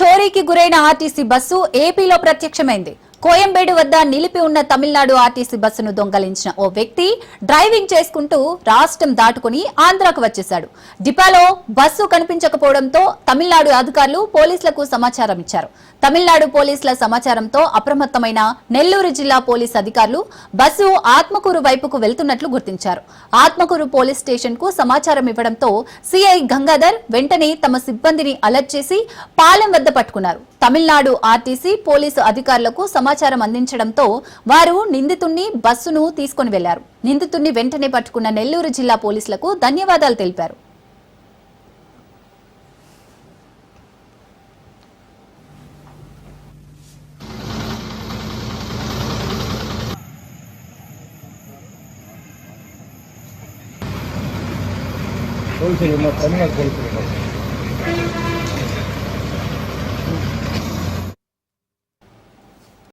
చోరీకి గురైన RTC bus ఏపీలో ప్రత్యక్షమైంది. కోయంబేడు వద్ద నిలిపి ఉన్న తమిళనాడు ఆర్టీసీ బస్సును దొంగలించిన ఓ వ్యక్తి డ్రైవింగ్ చేసుకుంటూ రాష్ట్రం దాటుకుని ఆంధ్రాకు వచ్చేశాడు. డిపాలో బస్సు కనిపించకపోవడంతో తమిళనాడు అధికారులు పోలీసులకు సమాచారం ఇచ్చారు. తమిళనాడు పోలీసుల సమాచారంతో అప్రమత్తమైన నెల్లూరు జిల్లా పోలీసు అధికారులు బస్సు ఆత్మకూరు వైపుకు వెళ్తున్నట్లు గుర్తించారు. ఆత్మకూరు పోలీస్ స్టేషన్ కు సమాచారం ఇవ్వడంతో సిఐ గంగాధర్ వెంటనే తమ సిబ్బందిని అలర్ట్ చేసి పాలెం వద్ద పట్టుకున్నారు. తమిళనాడు ఆర్టీసీ పోలీసు అధికారులకు సమాచారం అందించడంతో వారు నిందితుణ్ణి బస్సును తీసుకుని వెళ్లారు. నిందితుణ్ణి వెంటనే పట్టుకున్న నెల్లూరు జిల్లా పోలీసులకు ధన్యవాదాలు తెలిపారు. తమిళనాడు పోలీసులు